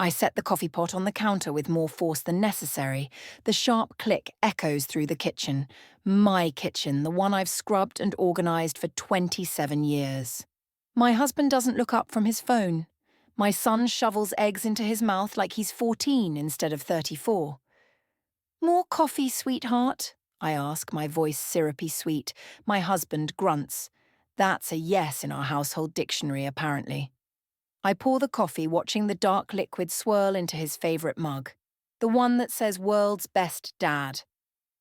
I set the coffee pot on the counter with more force than necessary. The sharp click echoes through the kitchen. My kitchen, the one I've scrubbed and organised for 27 years. My husband doesn't look up from his phone. My son shovels eggs into his mouth like he's 14 instead of 34. More coffee, sweetheart? I ask, my voice syrupy sweet. My husband grunts. That's a yes in our household dictionary, apparently. I pour the coffee, watching the dark liquid swirl into his favourite mug. The one that says world's best dad.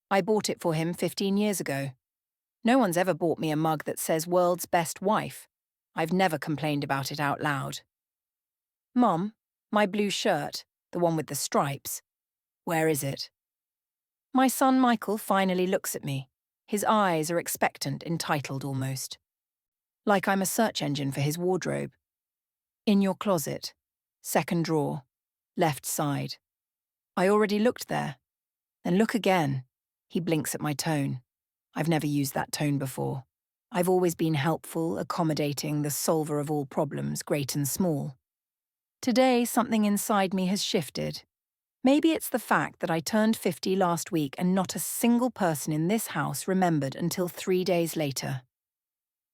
I bought it for him 15 years ago. No one's ever bought me a mug that says world's best wife. I've never complained about it out loud. Mom, my blue shirt, the one with the stripes. Where is it? My son Michael finally looks at me. His eyes are expectant, entitled almost. Like I'm a search engine for his wardrobe. In your closet. Second drawer. Left side. I already looked there. Then look again. He blinks at my tone. I've never used that tone before. I've always been helpful, accommodating, the solver of all problems, great and small. Today, something inside me has shifted. Maybe it's the fact that I turned 50 last week and not a single person in this house remembered until 3 days later.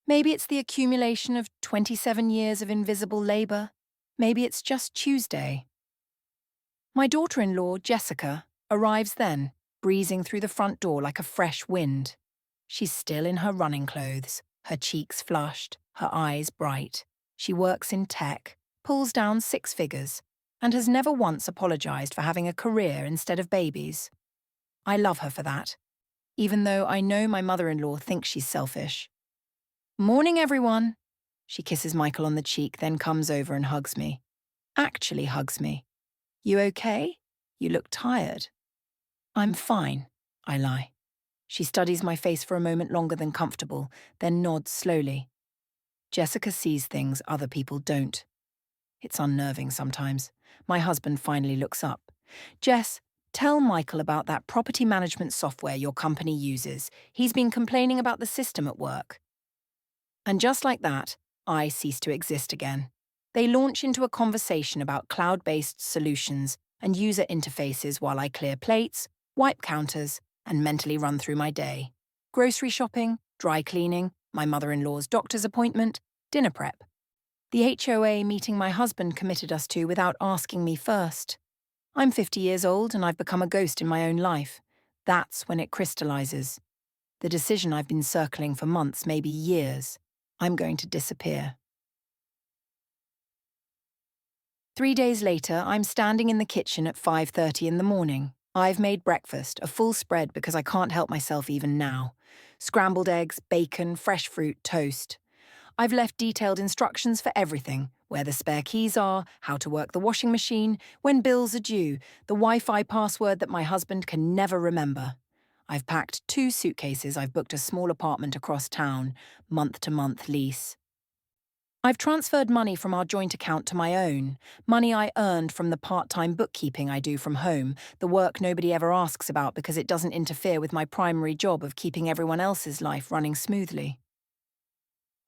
Maybe it's the accumulation of 27 years of invisible labour. Maybe it's just Tuesday. My daughter-in-law, Jessica, arrives then, breezing through the front door like a fresh wind. She's still in her running clothes, her cheeks flushed, her eyes bright. She works in tech, pulls down 6 figures, and has never once apologised for having a career instead of babies. I love her for that, even though I know my mother-in-law thinks she's selfish. Morning, everyone. She kisses Michael on the cheek, then comes over and hugs me. Actually hugs me. You okay? You look tired. I'm fine, I lie. She studies my face for a moment longer than comfortable, then nods slowly. Jessica sees things other people don't. It's unnerving sometimes. My husband finally looks up. Jess, tell Michael about that property management software your company uses. He's been complaining about the system at work. And just like that, I cease to exist again. They launch into a conversation about cloud-based solutions and user interfaces while I clear plates, wipe counters, and mentally run through my day. Grocery shopping, dry cleaning, my mother-in-law's doctor's appointment, dinner prep. The HOA meeting my husband committed us to without asking me first. I'm 50 years old and I've become a ghost in my own life. That's when it crystallizes. The decision I've been circling for months, maybe years. I'm going to disappear. 3 days later, I'm standing in the kitchen at 5:30 in the morning. I've made breakfast, a full spread because I can't help myself even now. Scrambled eggs, bacon, fresh fruit, toast. I've left detailed instructions for everything, where the spare keys are, how to work the washing machine, when bills are due, the Wi-Fi password that my husband can never remember. I've packed 2 suitcases. I've booked a small apartment across town, month-to-month lease. I've transferred money from our joint account to my own, money I earned from the part-time bookkeeping I do from home, the work nobody ever asks about because it doesn't interfere with my primary job of keeping everyone else's life running smoothly.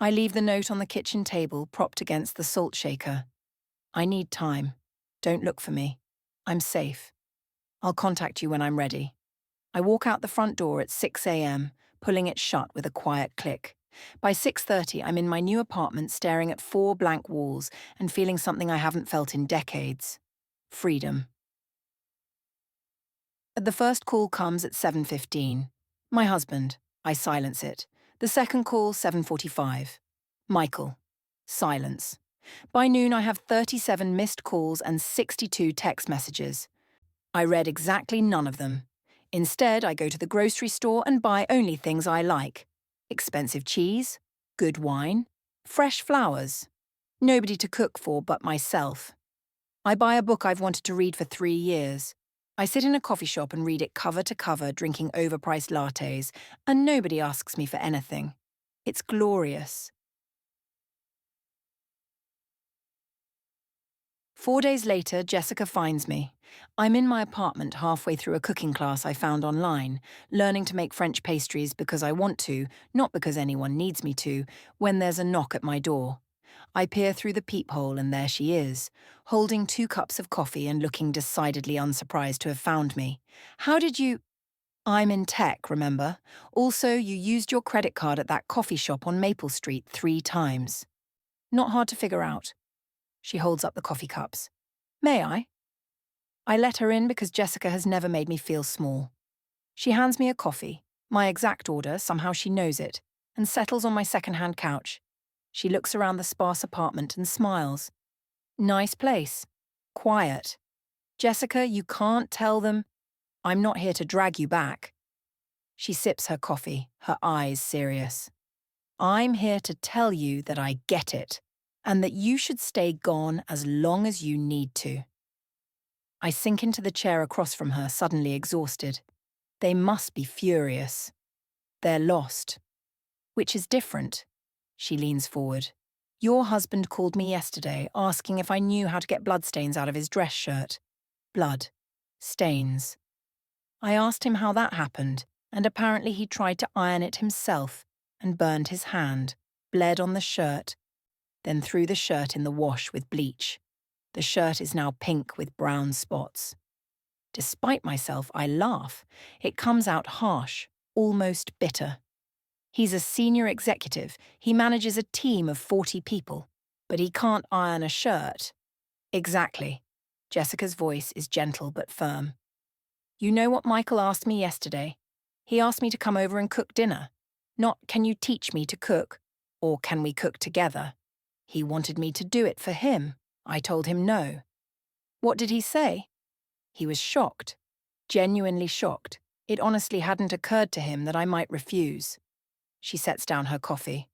I leave the note on the kitchen table, propped against the salt shaker. I need time. Don't look for me. I'm safe. I'll contact you when I'm ready. I walk out the front door at 6 a.m., pulling it shut with a quiet click. By 6:30, I'm in my new apartment staring at 4 blank walls and feeling something I haven't felt in decades. Freedom. The first call comes at 7:15. My husband. I silence it. The second call, 7:45. Michael. Silence. By noon, I have 37 missed calls and 62 text messages. I read exactly none of them. Instead, I go to the grocery store and buy only things I like. Expensive cheese, good wine, fresh flowers. Nobody to cook for but myself. I buy a book I've wanted to read for 3 years. I sit in a coffee shop and read it cover to cover, drinking overpriced lattes, and nobody asks me for anything. It's glorious. 4 days later, Jessica finds me. I'm in my apartment halfway through a cooking class I found online, learning to make French pastries because I want to, not because anyone needs me to, when there's a knock at my door. I peer through the peephole and there she is, holding 2 cups of coffee and looking decidedly unsurprised to have found me. How did you... I'm in tech, remember? Also, you used your credit card at that coffee shop on Maple Street 3 times. Not hard to figure out. She holds up the coffee cups. May I? I let her in because Jessica has never made me feel small. She hands me a coffee, my exact order, somehow she knows it, and settles on my second-hand couch. She looks around the sparse apartment and smiles. Nice place. Quiet. Jessica, you can't tell them. I'm not here to drag you back. She sips her coffee, her eyes serious. I'm here to tell you that I get it, and that you should stay gone as long as you need to. I sink into the chair across from her, suddenly exhausted. They must be furious. They're lost. Which is different. She leans forward. Your husband called me yesterday, asking if I knew how to get bloodstains out of his dress shirt. Blood. Stains. I asked him how that happened, and apparently he tried to iron it himself and burned his hand, bled on the shirt, then threw the shirt in the wash with bleach. The shirt is now pink with brown spots. Despite myself, I laugh. It comes out harsh, almost bitter. He's a senior executive. He manages a team of 40 people, but he can't iron a shirt. Exactly. Jessica's voice is gentle but firm. You know what Michael asked me yesterday? He asked me to come over and cook dinner. Not, can you teach me to cook? Or can we cook together? He wanted me to do it for him. I told him no. What did he say? He was shocked. Genuinely shocked. It honestly hadn't occurred to him that I might refuse. She sets down her coffee.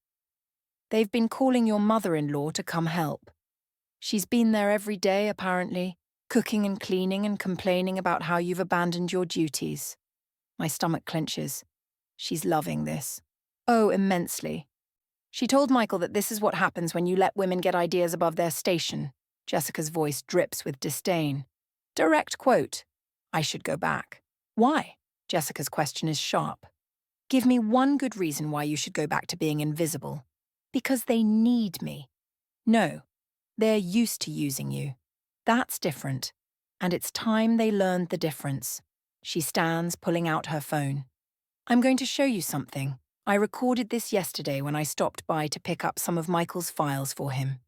They've been calling your mother-in-law to come help. She's been there every day, apparently, cooking and cleaning and complaining about how you've abandoned your duties. My stomach clenches. She's loving this. Oh, immensely. She told Michael that this is what happens when you let women get ideas above their station. Jessica's voice drips with disdain. Direct quote. I should go back. Why? Jessica's question is sharp. Give me one good reason why you should go back to being invisible. Because they need me. No, they're used to using you. That's different. And it's time they learned the difference. She stands, pulling out her phone. I'm going to show you something. I recorded this yesterday when I stopped by to pick up some of Michael's files for him.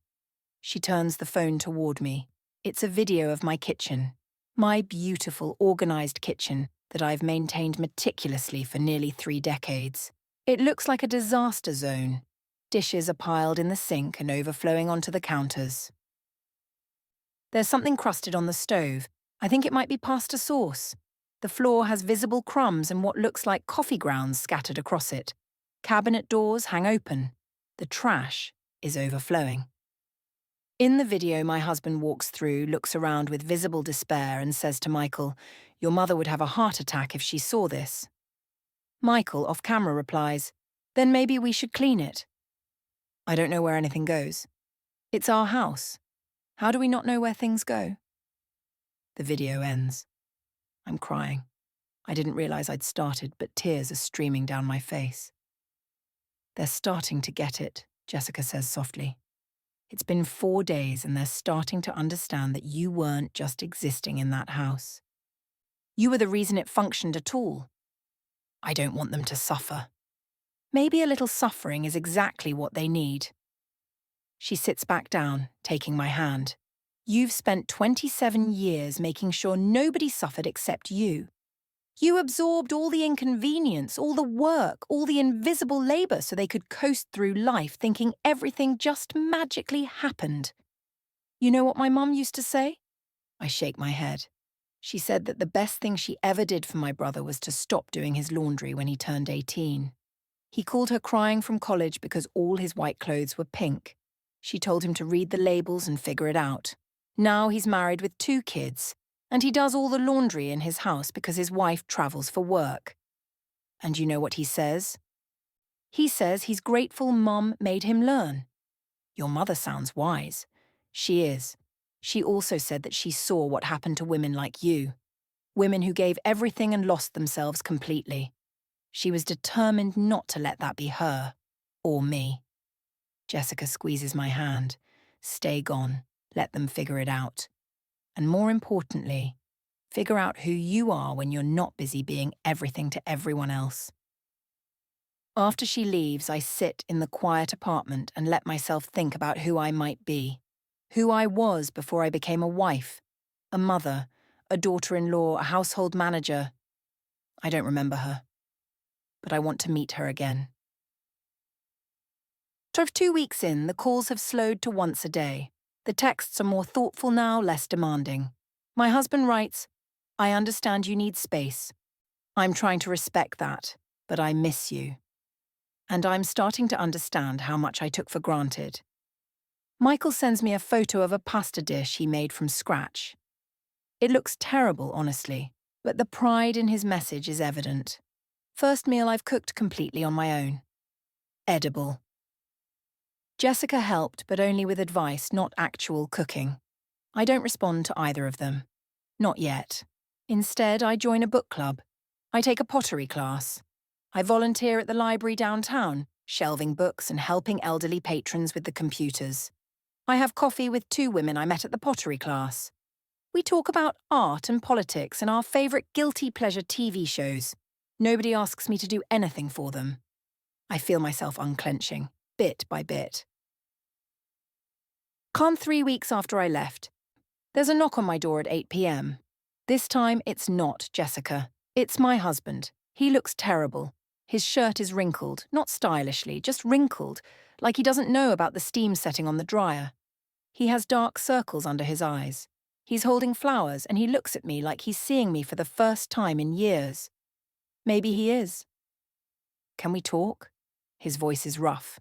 She turns the phone toward me. It's a video of my kitchen. My beautiful, organized kitchen that I've maintained meticulously for nearly 3 decades. It looks like a disaster zone. Dishes are piled in the sink and overflowing onto the counters. There's something crusted on the stove. I think it might be pasta sauce. The floor has visible crumbs and what looks like coffee grounds scattered across it. Cabinet doors hang open. The trash is overflowing. In the video, my husband walks through, looks around with visible despair and says to Michael, your mother would have a heart attack if she saw this. Michael, off camera, replies, then maybe we should clean it. I don't know where anything goes. It's our house. How do we not know where things go? The video ends. I'm crying. I didn't realize I'd started, but tears are streaming down my face. They're starting to get it, Jessica says softly. It's been 4 days and they're starting to understand that you weren't just existing in that house. You were the reason it functioned at all. I don't want them to suffer. Maybe a little suffering is exactly what they need. She sits back down, taking my hand. You've spent 27 years making sure nobody suffered except you. You absorbed all the inconvenience, all the work, all the invisible labor so they could coast through life thinking everything just magically happened. You know what my mum used to say? I shake my head. She said that the best thing she ever did for my brother was to stop doing his laundry when he turned 18. He called her crying from college because all his white clothes were pink. She told him to read the labels and figure it out. Now he's married with 2 kids, and he does all the laundry in his house because his wife travels for work. And you know what he says? He says he's grateful Mum made him learn. Your mother sounds wise. She is. She also said that she saw what happened to women like you. Women who gave everything and lost themselves completely. She was determined not to let that be her, or me. Jessica squeezes my hand. Stay gone. Let them figure it out. And more importantly, figure out who you are when you're not busy being everything to everyone else. After she leaves, I sit in the quiet apartment and let myself think about who I might be. Who I was before I became a wife, a mother, a daughter-in-law, a household manager. I don't remember her, but I want to meet her again. 2 weeks in, the calls have slowed to once a day. The texts are more thoughtful now, less demanding. My husband writes, "I understand you need space. I'm trying to respect that, but I miss you." And I'm starting to understand how much I took for granted. Michael sends me a photo of a pasta dish he made from scratch. It looks terrible, honestly, but the pride in his message is evident. First meal I've cooked completely on my own. Edible. Jessica helped, but only with advice, not actual cooking. I don't respond to either of them. Not yet. Instead, I join a book club. I take a pottery class. I volunteer at the library downtown, shelving books and helping elderly patrons with the computers. I have coffee with 2 women I met at the pottery class. We talk about art and politics and our favourite guilty pleasure TV shows. Nobody asks me to do anything for them. I feel myself unclenching, bit by bit. Come 3 weeks after I left. There's a knock on my door at 8 p.m. This time, it's not Jessica. It's my husband. He looks terrible. His shirt is wrinkled, not stylishly, just wrinkled, like he doesn't know about the steam setting on the dryer. He has dark circles under his eyes. He's holding flowers, and he looks at me like he's seeing me for the first time in years. Maybe he is. Can we talk? His voice is rough.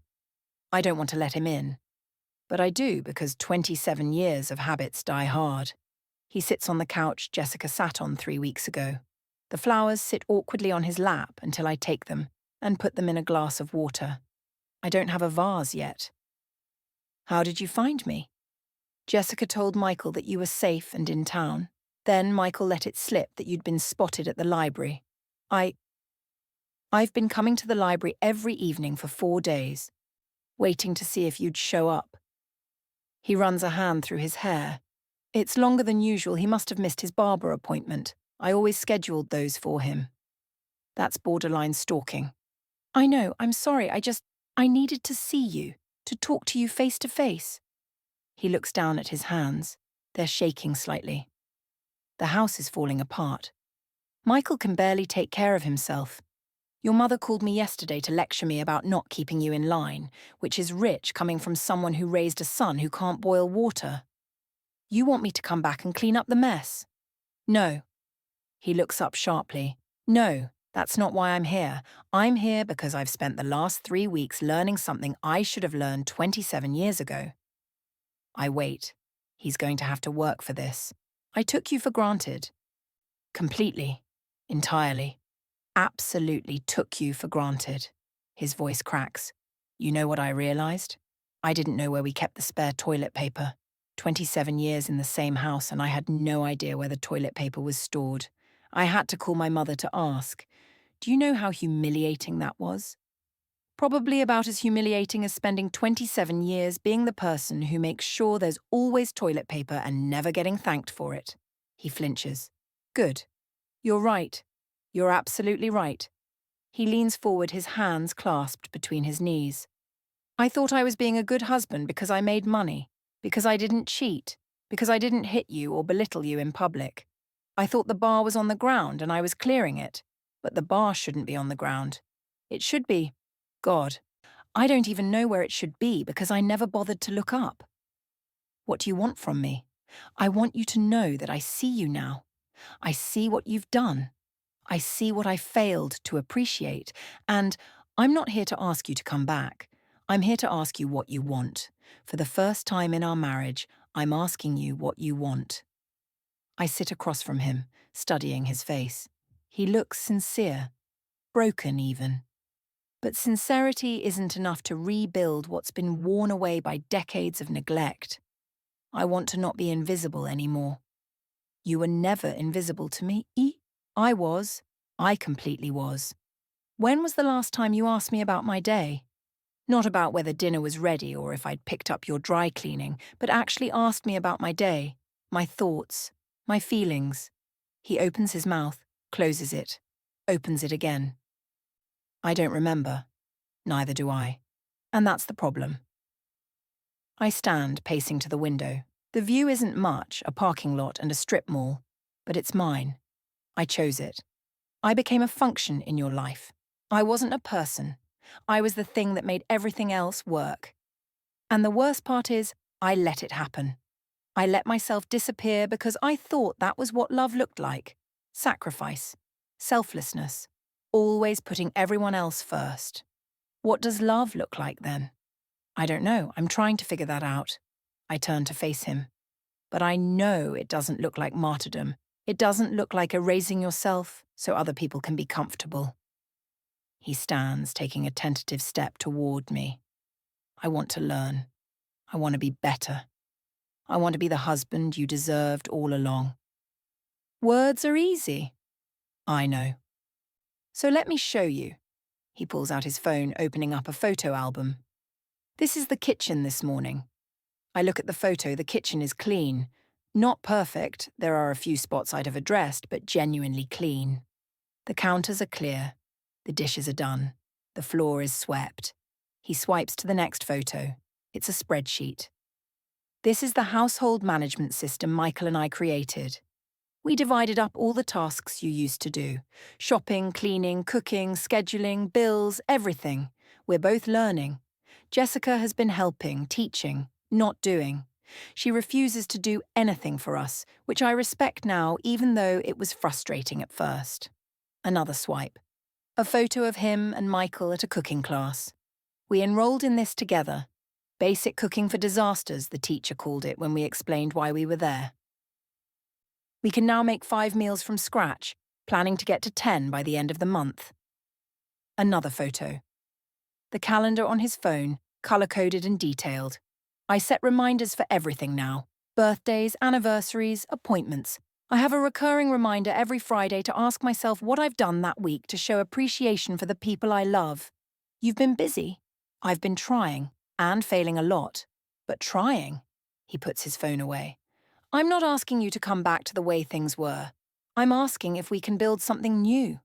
I don't want to let him in. But I do because 27 years of habits die hard. He sits on the couch Jessica sat on 3 weeks ago. The flowers sit awkwardly on his lap until I take them and put them in a glass of water. I don't have a vase yet. How did you find me? Jessica told Michael that you were safe and in town. Then Michael let it slip that you'd been spotted at the library. I've been coming to the library every evening for 4 days, waiting to see if you'd show up. He runs a hand through his hair. It's longer than usual. He must have missed his barber appointment. I always scheduled those for him. That's borderline stalking. I know, I'm sorry, I needed to see you, to talk to you face to face. He looks down at his hands. They're shaking slightly. The house is falling apart. Michael can barely take care of himself. Your mother called me yesterday to lecture me about not keeping you in line, which is rich coming from someone who raised a son who can't boil water. You want me to come back and clean up the mess? No. He looks up sharply. No, that's not why I'm here. I'm here because I've spent the last 3 weeks learning something I should have learned 27 years ago. I wait. He's going to have to work for this. I took you for granted. Completely. Entirely. Absolutely took you for granted. His voice cracks. You know what I realized? I didn't know where we kept the spare toilet paper. 27 years in the same house and I had no idea where the toilet paper was stored. I had to call my mother to ask. Do you know how humiliating that was? Probably about as humiliating as spending 27 years being the person who makes sure there's always toilet paper and never getting thanked for it. He flinches. Good. You're right. You're absolutely right. He leans forward, his hands clasped between his knees. I thought I was being a good husband because I made money, because I didn't cheat, because I didn't hit you or belittle you in public. I thought the bar was on the ground and I was clearing it, but the bar shouldn't be on the ground. It should be. God, I don't even know where it should be because I never bothered to look up. What do you want from me? I want you to know that I see you now. I see what you've done. I see what I failed to appreciate, and I'm not here to ask you to come back. I'm here to ask you what you want. For the first time in our marriage, I'm asking you what you want. I sit across from him, studying his face. He looks sincere, broken even. But sincerity isn't enough to rebuild what's been worn away by decades of neglect. I want to not be invisible anymore. You were never invisible to me, I was. I completely was. When was the last time you asked me about my day? Not about whether dinner was ready or if I'd picked up your dry cleaning, but actually asked me about my day, my thoughts, my feelings. He opens his mouth, closes it, opens it again. I don't remember. Neither do I. And that's the problem. I stand, pacing to the window. The view isn't much, a parking lot and a strip mall, but it's mine. I chose it. I became a function in your life. I wasn't a person. I was the thing that made everything else work. And the worst part is, I let it happen. I let myself disappear because I thought that was what love looked like. Sacrifice. Selflessness. Always putting everyone else first. What does love look like then? I don't know. I'm trying to figure that out. I turn to face him. But I know it doesn't look like martyrdom. It doesn't look like erasing yourself so other people can be comfortable. He stands, taking a tentative step toward me. I want to learn. I want to be better. I want to be the husband you deserved all along. Words are easy. I know. So let me show you. He pulls out his phone, opening up a photo album. This is the kitchen this morning. I look at the photo, the kitchen is clean. Not perfect, there are a few spots I'd have addressed, but genuinely clean. The counters are clear. The dishes are done. The floor is swept. He swipes to the next photo. It's a spreadsheet. This is the household management system Michael and I created. We divided up all the tasks you used to do. Shopping, cleaning, cooking, scheduling, bills, everything. We're both learning. Jessica has been helping, teaching, not doing. She refuses to do anything for us, which I respect now even though it was frustrating at first. Another swipe. A photo of him and Michael at a cooking class. We enrolled in this together. Basic cooking for disasters, the teacher called it when we explained why we were there. We can now make 5 meals from scratch, planning to get to 10 by the end of the month. Another photo. The calendar on his phone, colour-coded and detailed. I set reminders for everything now. Birthdays, anniversaries, appointments. I have a recurring reminder every Friday to ask myself what I've done that week to show appreciation for the people I love. You've been busy. I've been trying, and failing a lot. But trying. He puts his phone away. I'm not asking you to come back to the way things were. I'm asking if we can build something new.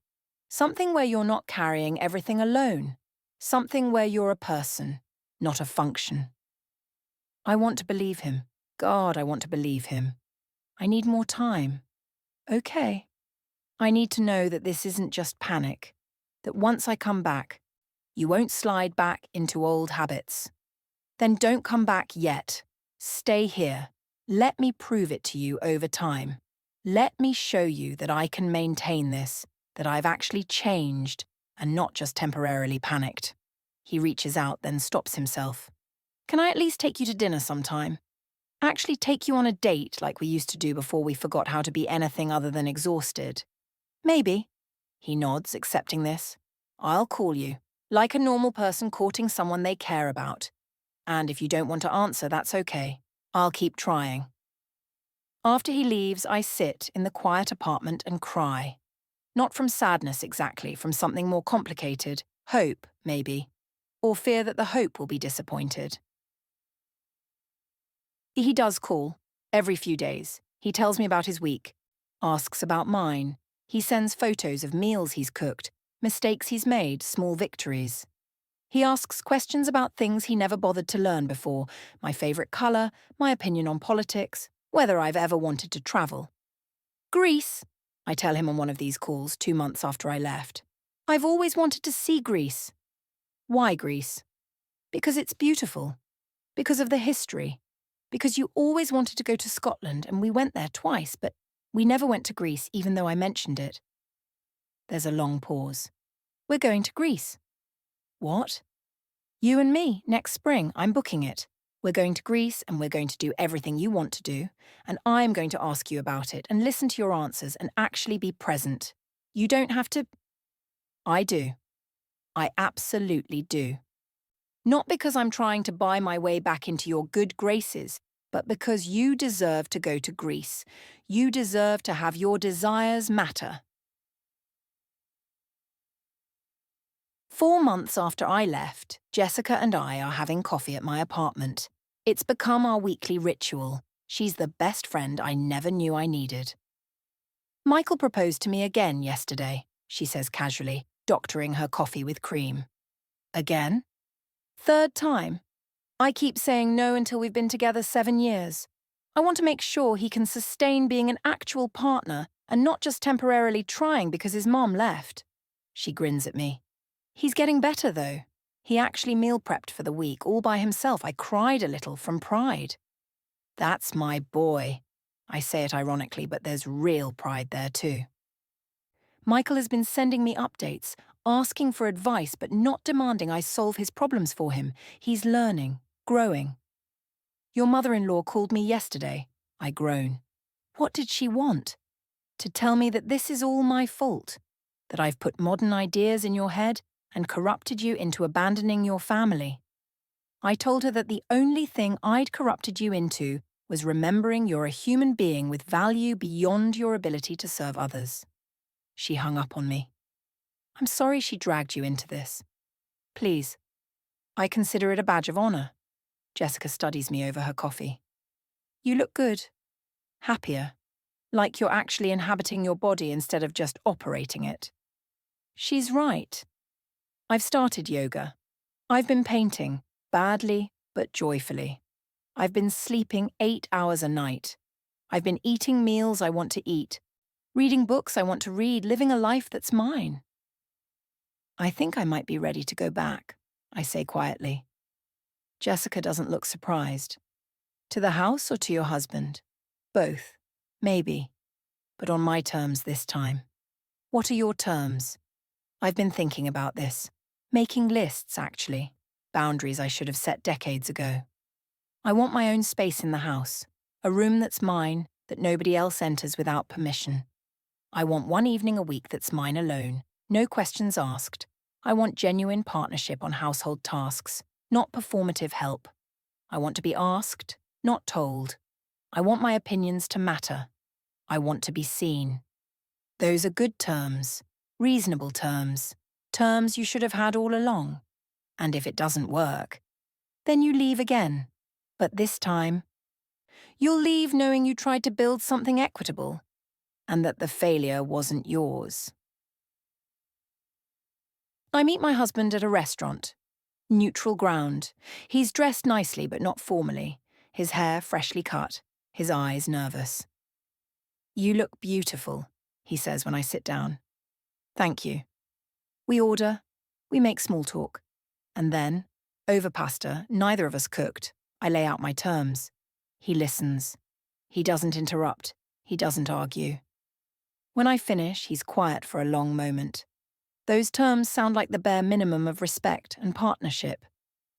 Something where you're not carrying everything alone. Something where you're a person, not a function. I want to believe him. God, I want to believe him. I need more time. Okay. I need to know that this isn't just panic. That once I come back, you won't slide back into old habits. Then don't come back yet. Stay here. Let me prove it to you over time. Let me show you that I can maintain this, that I've actually changed and not just temporarily panicked. He reaches out, then stops himself. Can I at least take you to dinner sometime? Actually take you on a date like we used to do before we forgot how to be anything other than exhausted? Maybe. He nods, accepting this. I'll call you, like a normal person courting someone they care about. And if you don't want to answer, that's okay. I'll keep trying. After he leaves, I sit in the quiet apartment and cry. Not from sadness exactly, from something more complicated. Hope, maybe. Or fear that the hope will be disappointed. He does call, every few days. He tells me about his week, asks about mine. He sends photos of meals he's cooked, mistakes he's made, small victories. He asks questions about things he never bothered to learn before, my favourite colour, my opinion on politics, whether I've ever wanted to travel. Greece, I tell him on one of these calls 2 months after I left. I've always wanted to see Greece. Why Greece? Because it's beautiful. Because of the history. Because you always wanted to go to Scotland and we went there twice, but we never went to Greece even though I mentioned it. There's a long pause. We're going to Greece. What? You and me, next spring, I'm booking it. We're going to Greece and we're going to do everything you want to do, and I'm going to ask you about it and listen to your answers and actually be present. You don't have to... I do. I absolutely do. Not because I'm trying to buy my way back into your good graces, but because you deserve to go to Greece. You deserve to have your desires matter. 4 months after I left, Jessica and I are having coffee at my apartment. It's become our weekly ritual. She's the best friend I never knew I needed. Michael proposed to me again yesterday, she says casually, doctoring her coffee with cream. Again? Third time. I keep saying no until we've been together 7 years. I want to make sure he can sustain being an actual partner and not just temporarily trying because his mom left. She grins at me. He's getting better, though. He actually meal prepped for the week all by himself. I cried a little from pride. That's my boy. I say it ironically, but there's real pride there too. Michael has been sending me updates, asking for advice but not demanding I solve his problems for him. He's learning, growing. Your mother-in-law called me yesterday. I groan. What did she want? To tell me that this is all my fault, that I've put modern ideas in your head and corrupted you into abandoning your family. I told her that the only thing I'd corrupted you into was remembering you're a human being with value beyond your ability to serve others. She hung up on me. I'm sorry she dragged you into this. Please. I consider it a badge of honor. Jessica studies me over her coffee. You look good. Happier. Like you're actually inhabiting your body instead of just operating it. She's right. I've started yoga. I've been painting, badly but joyfully. I've been sleeping 8 hours a night. I've been eating meals I want to eat, reading books I want to read, living a life that's mine. I think I might be ready to go back, I say quietly. Jessica doesn't look surprised. To the house or to your husband? Both. Maybe. But on my terms this time. What are your terms? I've been thinking about this. Making lists, actually. Boundaries I should have set decades ago. I want my own space in the house. A room that's mine, that nobody else enters without permission. I want one evening a week that's mine alone. No questions asked. I want genuine partnership on household tasks, not performative help. I want to be asked, not told. I want my opinions to matter. I want to be seen. Those are good terms, reasonable terms, terms you should have had all along. And if it doesn't work, then you leave again. But this time, you'll leave knowing you tried to build something equitable, and that the failure wasn't yours. I meet my husband at a restaurant. Neutral ground. He's dressed nicely but not formally, his hair freshly cut, his eyes nervous. You look beautiful, he says when I sit down. Thank you. We order, we make small talk. And then, over pasta, neither of us cooked, I lay out my terms. He listens. He doesn't interrupt. He doesn't argue. When I finish, he's quiet for a long moment. Those terms sound like the bare minimum of respect and partnership.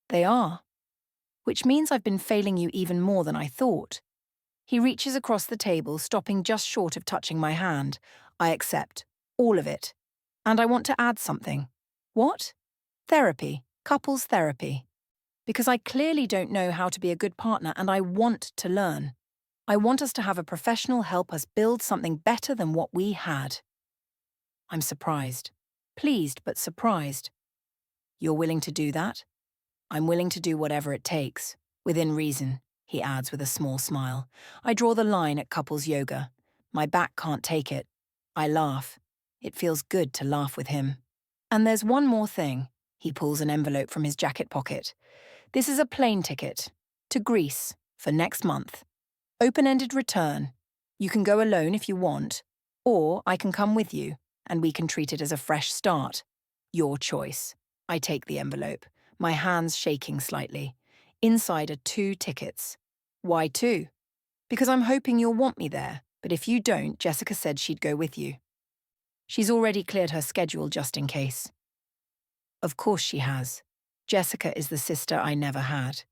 They are. Which means I've been failing you even more than I thought. He reaches across the table, stopping just short of touching my hand. I accept. All of it. And I want to add something. What? Therapy. Couples therapy. Because I clearly don't know how to be a good partner and I want to learn. I want us to have a professional help us build something better than what we had. I'm surprised. Pleased but surprised. You're willing to do that? I'm willing to do whatever it takes. Within reason, he adds with a small smile. I draw the line at couples yoga. My back can't take it. I laugh. It feels good to laugh with him. And there's one more thing. He pulls an envelope from his jacket pocket. This is a plane ticket. To Greece. For next month. Open-ended return. You can go alone if you want. Or I can come with you, and we can treat it as a fresh start. Your choice. I take the envelope, my hands shaking slightly. Inside are 2 tickets. Why 2? Because I'm hoping you'll want me there, but if you don't, Jessica said she'd go with you. She's already cleared her schedule just in case. Of course she has. Jessica is the sister I never had,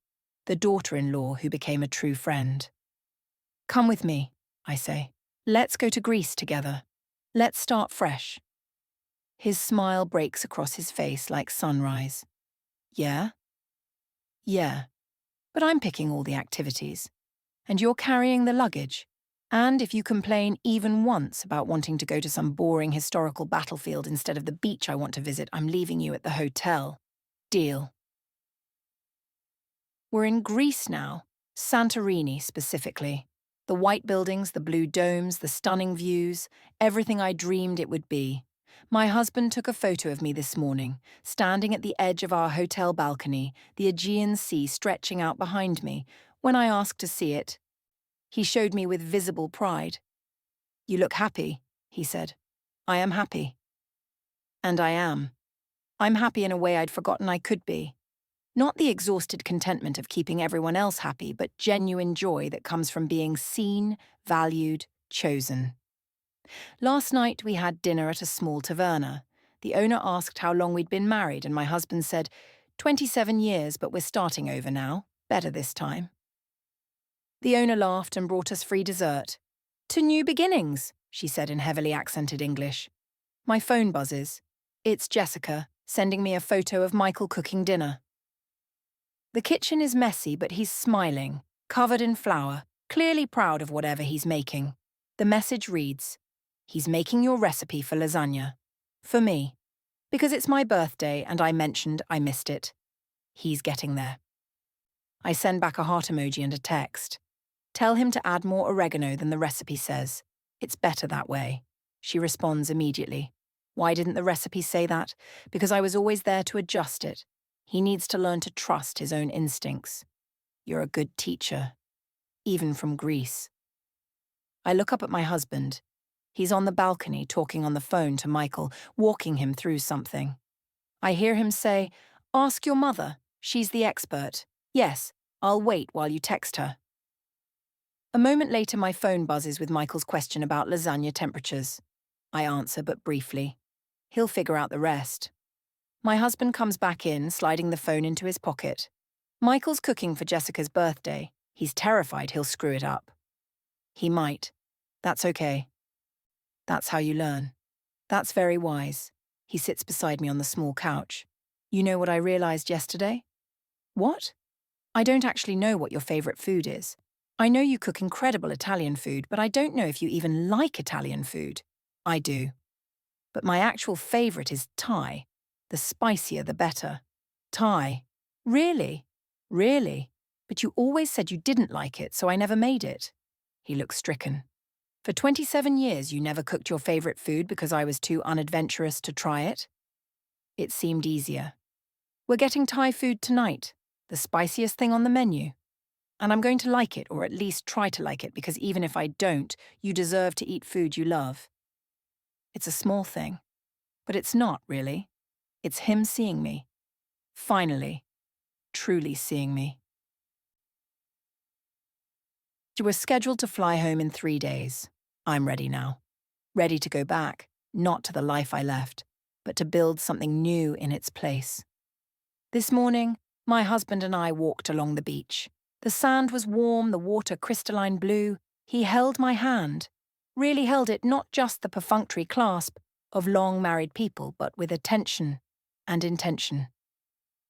the daughter-in-law who became a true friend. Come with me, I say. Let's go to Greece together. Let's start fresh. His smile breaks across his face like sunrise. Yeah? Yeah. But I'm picking all the activities. And you're carrying the luggage. And if you complain even once about wanting to go to some boring historical battlefield instead of the beach I want to visit, I'm leaving you at the hotel. Deal. We're in Greece now, Santorini specifically. The white buildings, the blue domes, the stunning views, everything I dreamed it would be. My husband took a photo of me this morning, standing at the edge of our hotel balcony, the Aegean Sea stretching out behind me. When I asked to see it, he showed me with visible pride. "You look happy," he said. "I am happy." And I am. I'm happy in a way I'd forgotten I could be. Not the exhausted contentment of keeping everyone else happy, but genuine joy that comes from being seen, valued, chosen. Last night we had dinner at a small taverna. The owner asked how long we'd been married, and my husband said, 27 years, but we're starting over now. Better this time. The owner laughed and brought us free dessert. "To new beginnings," she said in heavily accented English. My phone buzzes. It's Jessica, sending me a photo of Michael cooking dinner. The kitchen is messy, but he's smiling, covered in flour, clearly proud of whatever he's making. The message reads, "He's making your recipe for lasagna. For me. Because it's my birthday and I mentioned I missed it. He's getting there." I send back a heart emoji and a text. Tell him to add more oregano than the recipe says. It's better that way. She responds immediately. Why didn't the recipe say that? Because I was always there to adjust it. He needs to learn to trust his own instincts. You're a good teacher. Even from Greece. I look up at my husband. He's on the balcony talking on the phone to Michael, walking him through something. I hear him say, "Ask your mother. She's the expert. Yes, I'll wait while you text her." A moment later, my phone buzzes with Michael's question about lasagna temperatures. I answer, but briefly. He'll figure out the rest. My husband comes back in, sliding the phone into his pocket. Michael's cooking for Jessica's birthday. He's terrified he'll screw it up. He might. That's okay. That's how you learn. That's very wise. He sits beside me on the small couch. You know what I realized yesterday? What? I don't actually know what your favorite food is. I know you cook incredible Italian food, but I don't know if you even like Italian food. I do. But my actual favorite is Thai. The spicier, the better. Thai. Really? Really? But you always said you didn't like it, so I never made it. He looks stricken. For 27 years, you never cooked your favorite food because I was too unadventurous to try it? It seemed easier. We're getting Thai food tonight, the spiciest thing on the menu. And I'm going to like it, or at least try to like it, because even if I don't, you deserve to eat food you love. It's a small thing, but it's not, really. It's him seeing me. Finally. Truly seeing me. We're scheduled to fly home in 3 days. I'm ready now. Ready to go back, not to the life I left, but to build something new in its place. This morning, my husband and I walked along the beach. The sand was warm, the water crystalline blue. He held my hand. Really held it, not just the perfunctory clasp of long married people, but with attention and intention.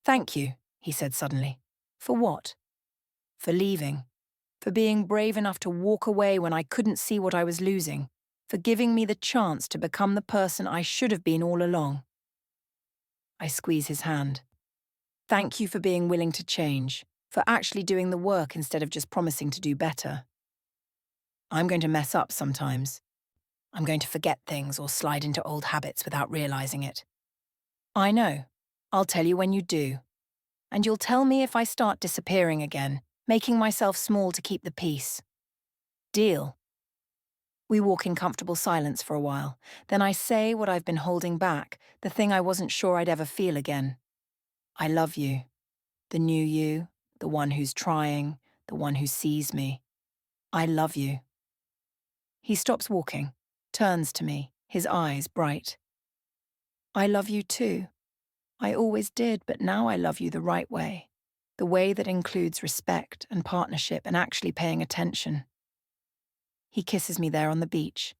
"Thank you," he said suddenly. "For what?" "For leaving. For being brave enough to walk away when I couldn't see what I was losing. For giving me the chance to become the person I should have been all along." I squeeze his hand. "Thank you for being willing to change, for actually doing the work instead of just promising to do better. I'm going to mess up sometimes. I'm going to forget things or slide into old habits without realizing it. I know. I'll tell you when you do. And you'll tell me if I start disappearing again, making myself small to keep the peace. Deal." We walk in comfortable silence for a while. Then I say what I've been holding back, the thing I wasn't sure I'd ever feel again. I love you. The new you, the one who's trying, the one who sees me. I love you. He stops walking, turns to me, his eyes bright. I love you too. I always did, but now I love you the right way. The way that includes respect and partnership and actually paying attention. He kisses me there on the beach.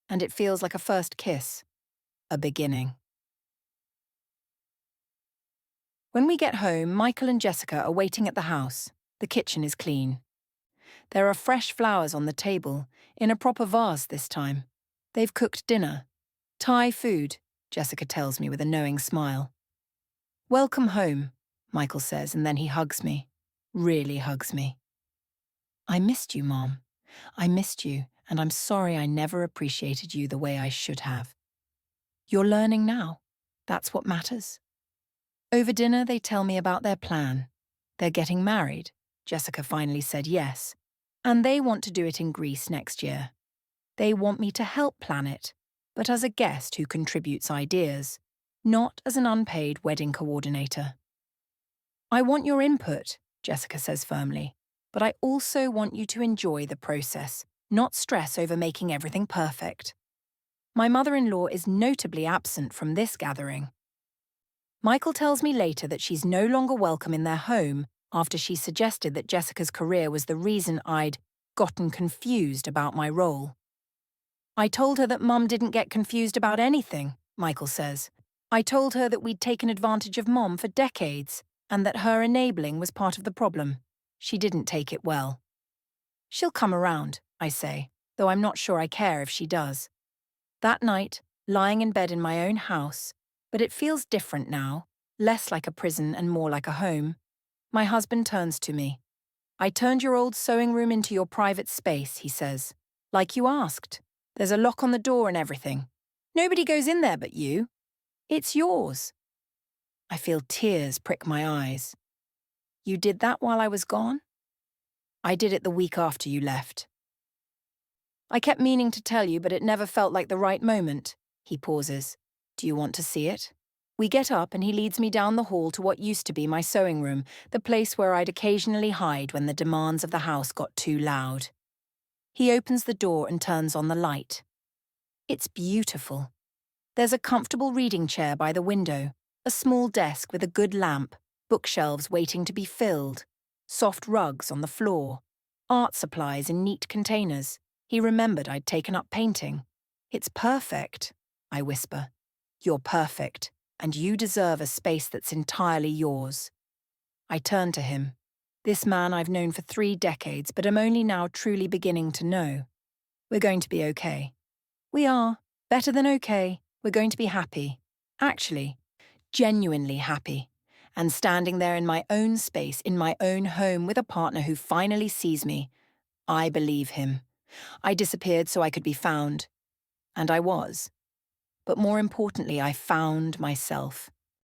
And it feels like a first kiss. A beginning. When we get home, Michael and Jessica are waiting at the house. The kitchen is clean. There are fresh flowers on the table, in a proper vase this time. They've cooked dinner. Thai food, Jessica tells me with a knowing smile. Welcome home, Michael says, and then he hugs me. Really hugs me. I missed you, Mom. I missed you, and I'm sorry I never appreciated you the way I should have. You're learning now. That's what matters. Over dinner, they tell me about their plan. They're getting married. Jessica finally said yes. And they want to do it in Greece next year. They want me to help plan it, but as a guest who contributes ideas, not as an unpaid wedding coordinator. I want your input, Jessica says firmly, but I also want you to enjoy the process, not stress over making everything perfect. My mother-in-law is notably absent from this gathering. Michael tells me later that she's no longer welcome in their home after she suggested that Jessica's career was the reason I'd gotten confused about my role. I told her that Mum didn't get confused about anything, Michael says. I told her that we'd taken advantage of Mom for decades and that her enabling was part of the problem. She didn't take it well. She'll come around, I say, though I'm not sure I care if she does. That night, lying in bed in my own house, but it feels different now, less like a prison and more like a home, my husband turns to me. I turned your old sewing room into your private space, he says. Like you asked. There's a lock on the door and everything. Nobody goes in there but you. It's yours. I feel tears prick my eyes. You did that while I was gone? I did it the week after you left. I kept meaning to tell you, but it never felt like the right moment. He pauses. Do you want to see it? We get up and he leads me down the hall to what used to be my sewing room, the place where I'd occasionally hide when the demands of the house got too loud. He opens the door and turns on the light. It's beautiful. There's a comfortable reading chair by the window, a small desk with a good lamp, bookshelves waiting to be filled, soft rugs on the floor, art supplies in neat containers. He remembered I'd taken up painting. It's perfect, I whisper. You're perfect, and you deserve a space that's entirely yours. I turn to him. This man I've known for 3 decades, but am only now truly beginning to know. We're going to be okay. We are. Better than okay. We're going to be happy. Actually, genuinely happy. And standing there in my own space, in my own home, with a partner who finally sees me. I believe him. I disappeared so I could be found. And I was. But more importantly, I found myself.